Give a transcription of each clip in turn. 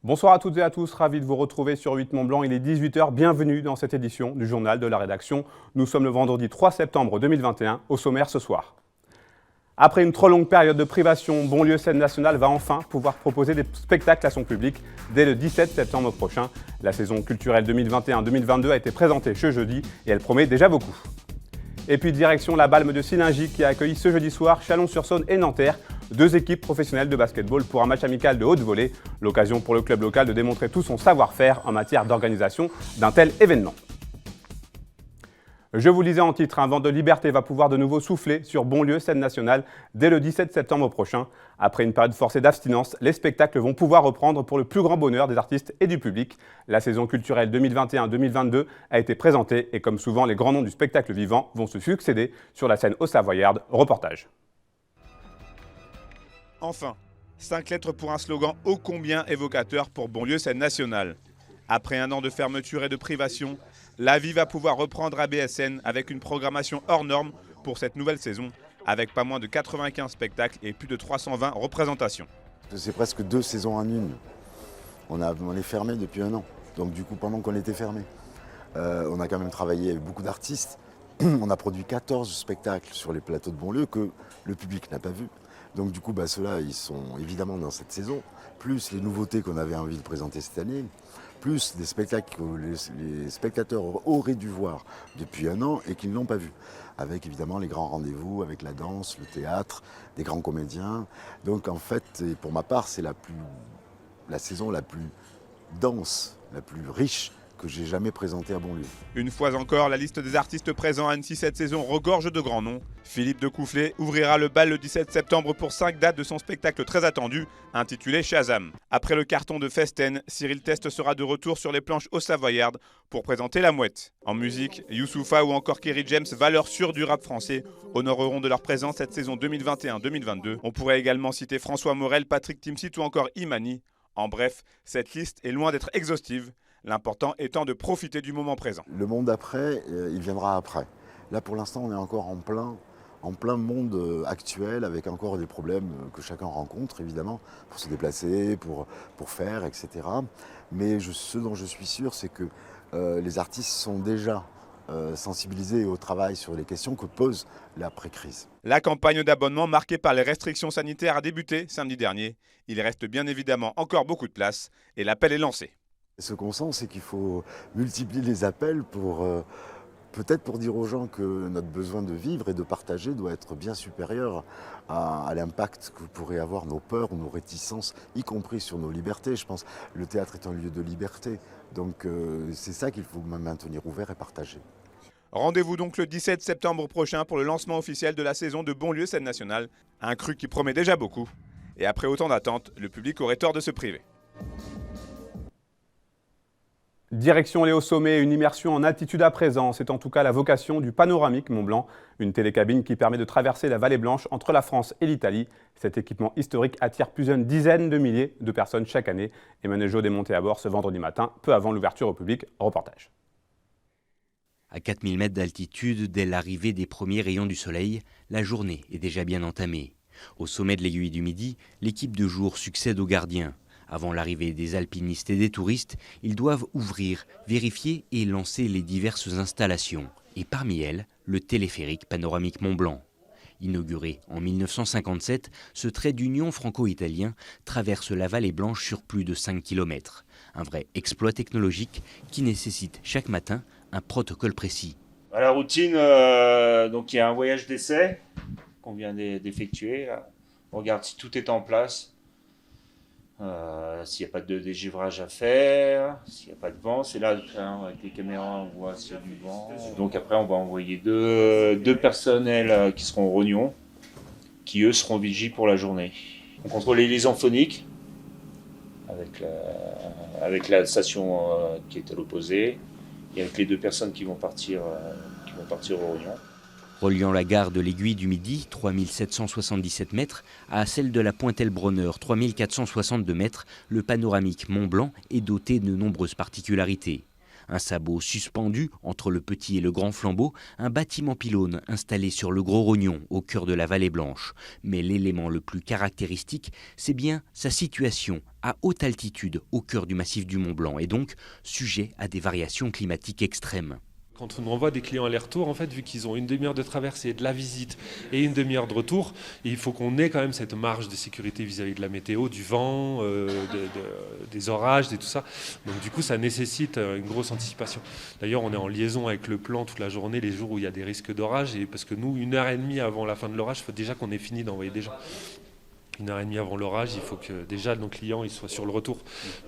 Bonsoir à toutes et à tous, ravi de vous retrouver sur 8 Mont Blanc. Il est 18 h, bienvenue dans cette édition du journal de la rédaction. Nous sommes le vendredi 3 septembre 2021, au sommaire ce soir. Après une trop longue période de privation, Bonlieu Scène Nationale va enfin pouvoir proposer des spectacles à son public dès le 17 septembre prochain. La saison culturelle 2021-2022 a été présentée ce jeudi et elle promet déjà beaucoup. Et puis direction la Balme de Sillingy qui a accueilli ce jeudi soir Chalon-sur-Saône et Nanterre, deux équipes professionnelles de basketball pour un match amical de haute volée. L'occasion pour le club local de démontrer tout son savoir-faire en matière d'organisation d'un tel événement. Je vous le disais en titre, un vent de liberté va pouvoir de nouveau souffler sur Bonlieu Scène Nationale dès le 17 septembre prochain. Après une période forcée d'abstinence, les spectacles vont pouvoir reprendre pour le plus grand bonheur des artistes et du public. La saison culturelle 2021-2022 a été présentée et comme souvent, les grands noms du spectacle vivant vont se succéder sur la scène Haut-Savoyarde. Reportage. Enfin, 5 lettres pour un slogan ô combien évocateur pour Bonlieu Scène Nationale. Après un an de fermeture et de privation, la vie va pouvoir reprendre à BSN avec une programmation hors norme pour cette nouvelle saison, avec pas moins de 95 spectacles et plus de 320 représentations. C'est presque 2 saisons en une. On est fermé depuis un an, donc du coup pendant qu'on était fermé, on a quand même travaillé avec beaucoup d'artistes. On a produit 14 spectacles sur les plateaux de Bonlieu que le public n'a pas vu. Donc du coup, ceux-là, ils sont évidemment dans cette saison, plus les nouveautés qu'on avait envie de présenter cette année, plus des spectacles que les spectateurs auraient dû voir depuis un an et qu'ils n'ont pas vu. Avec évidemment les grands rendez-vous, avec la danse, le théâtre, des grands comédiens. Donc en fait, et pour ma part, c'est la saison la plus dense, la plus riche que j'ai jamais présenté à Bonlieu. Une fois encore, la liste des artistes présents à Annecy cette saison regorge de grands noms. Philippe Decoufflet ouvrira le bal le 17 septembre pour 5 dates de son spectacle très attendu, intitulé Shazam. Après le carton de Festen, Cyril Test sera de retour sur les planches Haut-Savoyarde pour présenter La Mouette. En musique, Youssoupha ou encore Kerry James, valeurs sûres du rap français, honoreront de leur présence cette saison 2021-2022. On pourrait également citer François Morel, Patrick Timsit ou encore Imani. En bref, cette liste est loin d'être exhaustive. L'important étant de profiter du moment présent. Le monde d'après, il viendra après. Là, pour l'instant, on est encore en plein monde actuel, avec encore des problèmes que chacun rencontre, évidemment, pour se déplacer, pour faire, etc. Mais ce dont je suis sûr, c'est que les artistes sont déjà sensibilisés au travail sur les questions que pose l'après-crise. La campagne d'abonnement marquée par les restrictions sanitaires a débuté samedi dernier. Il reste bien évidemment encore beaucoup de place et l'appel est lancé. Ce qu'on sent, c'est qu'il faut multiplier les appels peut-être pour dire aux gens que notre besoin de vivre et de partager doit être bien supérieur à l'impact que pourraient avoir nos peurs ou nos réticences, y compris sur nos libertés. Je pense que le théâtre est un lieu de liberté, donc c'est ça qu'il faut maintenir ouvert et partager. Rendez-vous donc le 17 septembre prochain pour le lancement officiel de la saison de Bonlieu Scène Nationale, un cru qui promet déjà beaucoup. Et après autant d'attentes, le public aurait tort de se priver. Direction les hauts sommets, une immersion en altitude à présent. C'est en tout cas la vocation du Panoramique Mont Blanc, une télécabine qui permet de traverser la vallée blanche entre la France et l'Italie. Cet équipement historique attire plusieurs dizaines de milliers de personnes chaque année. Emmanuel Jaude est monté à bord ce vendredi matin, peu avant l'ouverture au public. Reportage. À 4000 mètres d'altitude, dès l'arrivée des premiers rayons du soleil, la journée est déjà bien entamée. Au sommet de l'aiguille du Midi, l'équipe de jour succède aux gardiens. Avant l'arrivée des alpinistes et des touristes, ils doivent ouvrir, vérifier et lancer les diverses installations. Et parmi elles, le téléphérique Panoramique Mont Blanc. Inauguré en 1957, ce trait d'union franco-italien traverse la vallée blanche sur plus de 5 km. Un vrai exploit technologique qui nécessite chaque matin un protocole précis. À la routine, donc il y a un voyage d'essai qu'on vient d'effectuer. On regarde si tout est en place. S'il n'y a pas de dégivrage à faire, s'il n'y a pas de vent, c'est là avec les caméras on voit s'il y a du vent. Donc après on va envoyer deux personnels qui seront au rognon, qui eux seront vigiles pour la journée. On contrôle les liaisons phoniques avec la station qui est à l'opposé et avec les 2 personnes qui vont partir au rognon. Reliant la gare de l'Aiguille du Midi, 3777 mètres, à celle de la Pointe-el-Bronner, 3462 mètres, le Panoramique Mont Blanc est doté de nombreuses particularités. Un sabot suspendu entre le petit et le grand flambeau, un bâtiment pylône installé sur le Gros Rognon, au cœur de la Vallée Blanche. Mais l'élément le plus caractéristique, c'est bien sa situation, à haute altitude, au cœur du massif du Mont Blanc, et donc sujet à des variations climatiques extrêmes. Quand on envoie des clients aller-retour, en fait, vu qu'ils ont une demi-heure de traversée, de la visite et une demi-heure de retour, il faut qu'on ait quand même cette marge de sécurité vis-à-vis de la météo, du vent, des orages et tout ça. Donc du coup, ça nécessite une grosse anticipation. D'ailleurs, on est en liaison avec le plan toute la journée, les jours où il y a des risques d'orage, et parce que nous, 1h30 avant la fin de l'orage, il faut déjà qu'on ait fini d'envoyer des gens. 1h30 avant l'orage, il faut que déjà nos clients ils soient sur le retour,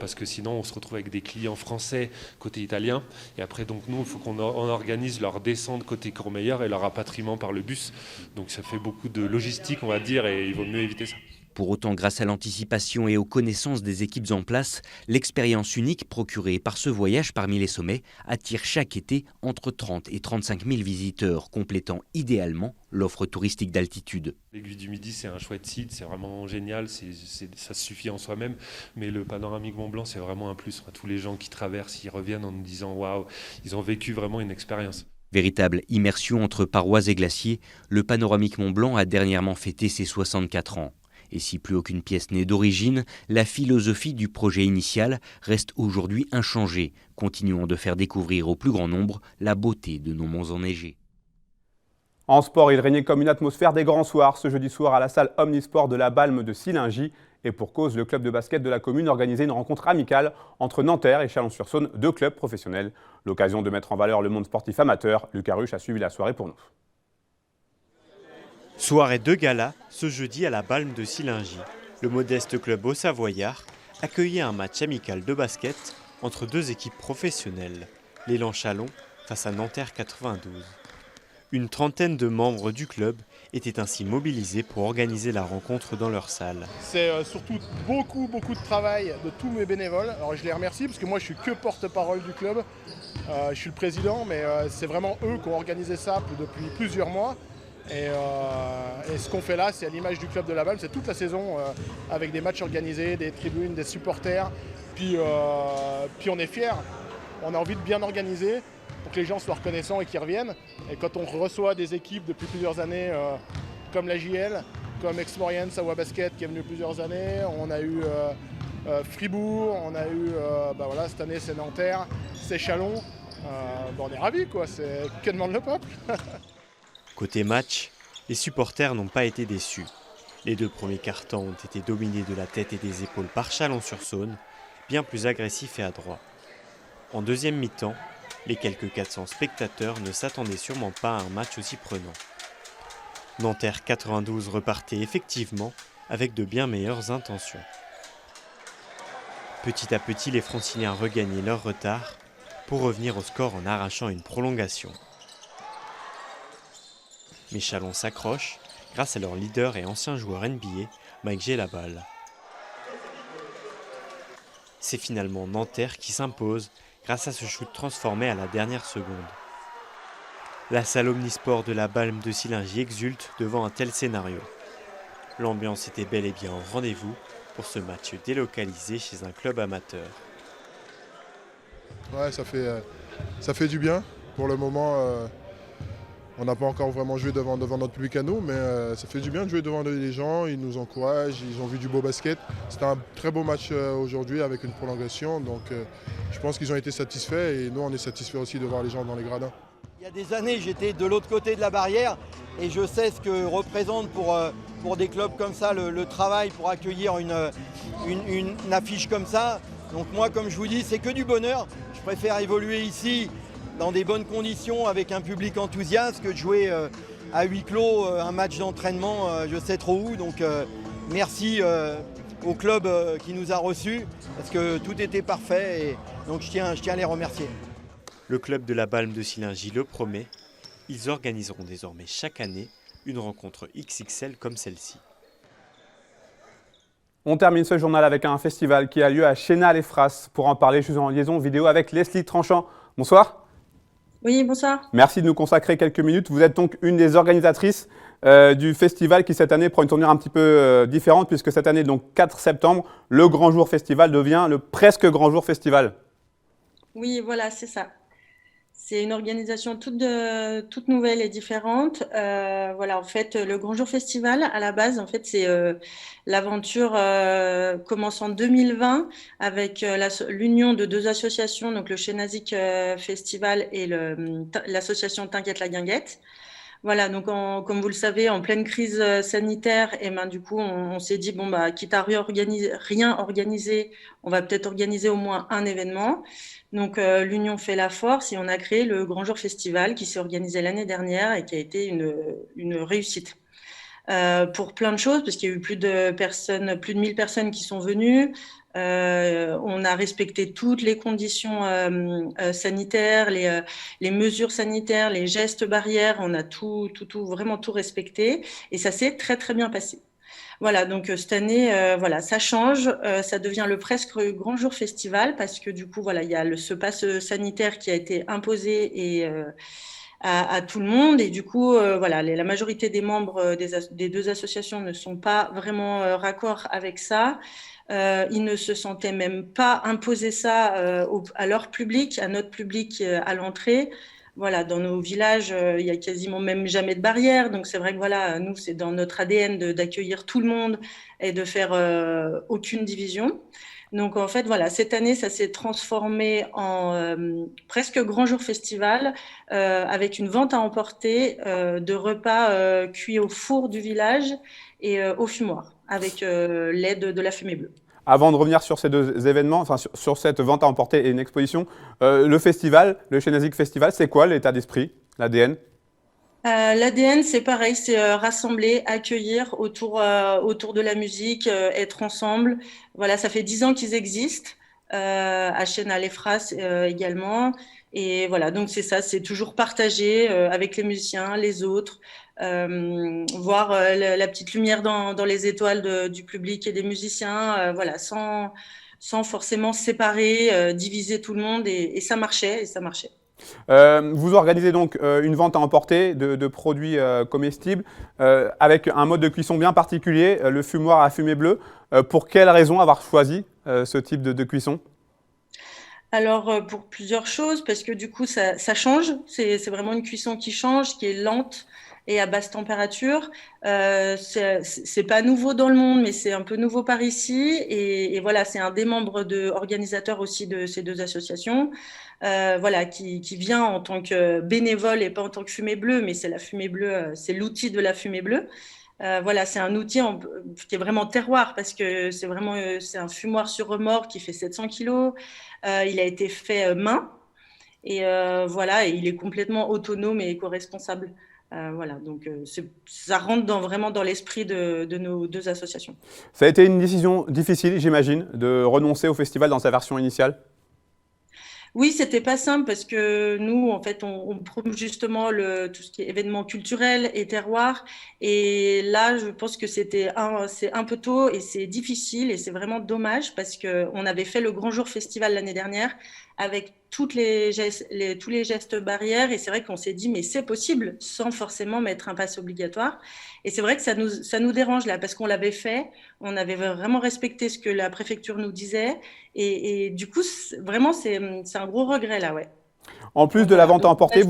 parce que sinon on se retrouve avec des clients français côté italien, et après donc nous il faut qu'on organise leur descente côté Courmayeur et leur rapatriement par le bus, donc ça fait beaucoup de logistique on va dire, et il vaut mieux éviter ça. Pour autant, grâce à l'anticipation et aux connaissances des équipes en place, l'expérience unique procurée par ce voyage parmi les sommets attire chaque été entre 30 et 35 000 visiteurs, complétant idéalement l'offre touristique d'altitude. L'Aiguille du Midi, c'est un chouette site, c'est vraiment génial, ça suffit en soi-même, mais le panoramique Mont Blanc, c'est vraiment un plus. Tous les gens qui traversent, ils reviennent en nous disant « waouh », ils ont vécu vraiment une expérience. Véritable immersion entre parois et glaciers, le panoramique Mont Blanc a dernièrement fêté ses 64 ans. Et si plus aucune pièce n'est d'origine, la philosophie du projet initial reste aujourd'hui inchangée, continuant de faire découvrir au plus grand nombre la beauté de nos monts enneigés. En sport, il régnait comme une atmosphère des grands soirs ce jeudi soir à la salle Omnisport de la Balme de Sillingy. Et pour cause, le club de basket de la commune organisait une rencontre amicale entre Nanterre et Chalon-sur-Saône, deux clubs professionnels. L'occasion de mettre en valeur le monde sportif amateur. Lucas Ruche a suivi la soirée pour nous. Soirée de gala ce jeudi à la Balme de Sillingy. Le modeste club au Savoyard accueillait un match amical de basket entre deux équipes professionnelles, l'élan Chalon face à Nanterre 92. Une trentaine de membres du club étaient ainsi mobilisés pour organiser la rencontre dans leur salle. C'est surtout beaucoup de travail de tous mes bénévoles. Alors je les remercie parce que moi je suis que porte-parole du club. Je suis le président, mais c'est vraiment eux qui ont organisé ça depuis plusieurs mois. Et ce qu'on fait là, c'est à l'image du club de la Balme, c'est toute la saison avec des matchs organisés, des tribunes, des supporters. Puis on est fiers, on a envie de bien organiser pour que les gens soient reconnaissants et qu'ils reviennent. Et quand on reçoit des équipes depuis plusieurs années, comme la JL, comme Exmorienne, Savoie Basket qui est venu plusieurs années, on a eu Fribourg, on a eu, voilà, cette année c'est Nanterre, c'est Chalon. On est ravis, quoi, c'est que demande le peuple. Côté match, les supporters n'ont pas été déçus. Les deux premiers quart-temps ont été dominés de la tête et des épaules par Chalon-sur-Saône, bien plus agressifs et adroits. En deuxième mi-temps, les quelques 400 spectateurs ne s'attendaient sûrement pas à un match aussi prenant. Nanterre 92 repartait effectivement avec de bien meilleures intentions. Petit à petit, les Franciliens regagnaient leur retard pour revenir au score en arrachant une prolongation. Mais Chalon s'accroche grâce à leur leader et ancien joueur NBA, Mike Gelabal. C'est finalement Nanterre qui s'impose grâce à ce shoot transformé à la dernière seconde. La salle Omnisport de la Balme de Sillingy exulte devant un tel scénario. L'ambiance était bel et bien au rendez-vous pour ce match délocalisé chez un club amateur. Ouais, ça fait du bien. Pour le moment, on n'a pas encore vraiment joué devant notre public à nous, mais ça fait du bien de jouer devant les gens. Ils nous encouragent, ils ont vu du beau basket. C'était un très beau match aujourd'hui avec une prolongation. Donc je pense qu'ils ont été satisfaits et nous on est satisfaits aussi de voir les gens dans les gradins. Il y a des années, j'étais de l'autre côté de la barrière et je sais ce que représente pour des clubs comme ça le travail pour accueillir une affiche comme ça. Donc moi, comme je vous dis, c'est que du bonheur. Je préfère évoluer ici dans des bonnes conditions avec un public enthousiaste que de jouer à huis clos un match d'entraînement, je sais trop où. Donc merci au club qui nous a reçus parce que tout était parfait et donc je tiens à les remercier. Le club de la Balme de Sillingy le promet, ils organiseront désormais chaque année une rencontre XXL comme celle-ci. On termine ce journal avec un festival qui a lieu à Chénal-les-Frasses. Pour en parler, je suis en liaison vidéo avec Leslie Tranchant. Bonsoir. Oui, bonsoir. Merci de nous consacrer quelques minutes. Vous êtes donc une des organisatrices du festival qui cette année prend une tournure un petit peu différente puisque cette année, donc 4 septembre, le Grand Jour Festival devient le presque Grand Jour Festival. Oui, voilà, c'est ça. C'est une organisation toute nouvelle et différente. Voilà, en fait, le Grand Jour Festival, à la base, en fait, c'est l'aventure commence en 2020 avec l'union de 2 associations, donc le Chenazik Festival et l'association T'inquiète la Guinguette. Voilà, donc comme vous le savez, en pleine crise sanitaire, et ben du coup, on s'est dit bon bah quitte à rien organiser, on va peut-être organiser au moins un événement. Donc l'union fait la force et on a créé le Grand Jour Festival qui s'est organisé l'année dernière et qui a été une réussite. Pour plein de choses, parce qu'il y a eu plus de 1000 personnes qui sont venues. On a respecté toutes les conditions sanitaires, les mesures sanitaires, les gestes barrières. On a vraiment tout respecté et ça s'est très très bien passé. Voilà, donc cette année, voilà, ça change, ça devient le presque Grand Jour Festival parce que du coup, voilà, il y a ce pass sanitaire qui a été imposé et à tout le monde. Et du coup, voilà, la majorité des membres des 2 associations ne sont pas vraiment raccord avec ça. Ils ne se sentaient même pas imposer ça à leur public, à notre public à l'entrée. Voilà, dans nos villages, il y a quasiment même jamais de barrière. Donc c'est vrai que voilà, nous, c'est dans notre ADN d'accueillir tout le monde et de faire aucune division. Donc en fait, voilà, cette année, ça s'est transformé en presque Grand Jour Festival avec une vente à emporter de repas cuits au four du village et au fumoir avec l'aide de la fumée bleue. Avant de revenir sur ces 2 événements, enfin sur cette vente à emporter et une exposition, le festival, le Chenazik Festival, c'est quoi l'état d'esprit, l'ADN? L'ADN, c'est pareil, c'est rassembler, accueillir autour de la musique, être ensemble. Voilà, ça fait 10 ans qu'ils existent, à Chenal-les-Fras également. Et voilà, donc c'est ça, c'est toujours partager avec les musiciens, les autres, voir la petite lumière dans les étoiles du public et des musiciens, voilà, sans forcément séparer, diviser tout le monde. Et ça marchait, Vous organisez donc une vente à emporter de produits comestibles avec un mode de cuisson bien particulier, le fumoir à fumée bleue. Pour quelle raison avoir choisi ce type de cuisson? Alors, pour plusieurs choses, parce que du coup, ça change. C'est vraiment une cuisson qui change, qui est lente et à basse température. C'est pas nouveau dans le monde, mais c'est un peu nouveau par ici. Et voilà, c'est un des membres organisateurs aussi de ces 2 associations, voilà, qui vient en tant que bénévole et pas en tant que fumée bleue, mais c'est la fumée bleue, c'est l'outil de la fumée bleue. Voilà, c'est un outil qui est vraiment terroir parce que c'est un fumoir sur remorque qui fait 700 kilos. Il a été fait main et voilà, et il est complètement autonome et éco-responsable. Voilà, donc ça rentre vraiment dans l'esprit de nos 2 associations. Ça a été une décision difficile, j'imagine, de renoncer au festival dans sa version initiale? Oui, c'était pas simple parce que nous, en fait, on promeut justement tout ce qui est événements culturels et terroirs. Et là, je pense que c'est un peu tôt et c'est difficile et c'est vraiment dommage parce qu'on avait fait le Grand Jour Festival l'année dernière avec tous les gestes barrières. Et c'est vrai qu'on s'est dit, mais c'est possible sans forcément mettre un pass obligatoire. Et c'est vrai que ça nous dérange là parce qu'on l'avait fait, on avait vraiment respecté ce que la préfecture nous disait. Et du coup, vraiment, c'est un gros regret là, ouais. En plus de la vente à emporter,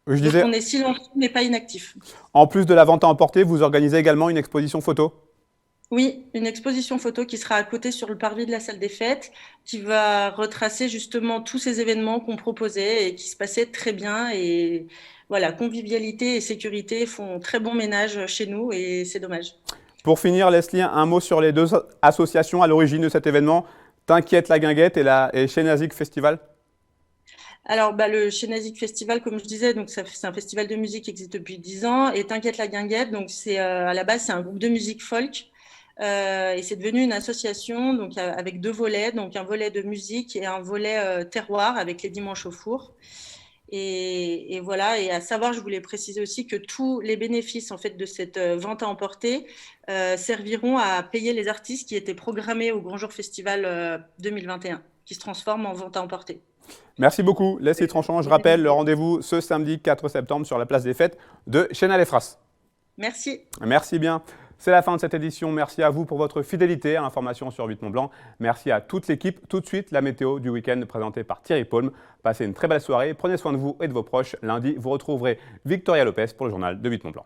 on est silencieux mais pas inactif. En plus de la vente à emporter, vous organisez également une exposition photo? Oui, une exposition photo qui sera à côté sur le parvis de la salle des fêtes, qui va retracer justement tous ces événements qu'on proposait et qui se passaient très bien. Et voilà, convivialité et sécurité font très bon ménage chez nous et c'est dommage. Pour finir, Leslie, un mot sur les 2 associations à l'origine de cet événement, T'inquiète la Guinguette et Chenazik Festival? Alors, le Chenazik Festival, comme je disais, donc c'est un festival de musique qui existe depuis 10 ans. Et T'inquiète la Guinguette, donc à la base, c'est un groupe de musique folk. Et c'est devenu une association donc, avec 2 volets, donc un volet de musique et un volet terroir avec les dimanches au four. Et voilà, et à savoir, je voulais préciser aussi que tous les bénéfices en fait, de cette vente à emporter serviront à payer les artistes qui étaient programmés au Grand Jour Festival 2021, qui se transforment en vente à emporter. Merci beaucoup, Leslie Tranchant. Je rappelle le rendez-vous ce samedi 4 septembre sur la place des Fêtes de Chenal-les-Fras. Merci. Merci bien. C'est la fin de cette édition. Merci à vous pour votre fidélité à l'information sur 8 Mont Blanc. Merci à toute l'équipe. Tout de suite, la météo du week-end présentée par Thierry Paume. Passez une très belle soirée. Prenez soin de vous et de vos proches. Lundi, vous retrouverez Victoria Lopez pour le journal de 8 Mont Blanc.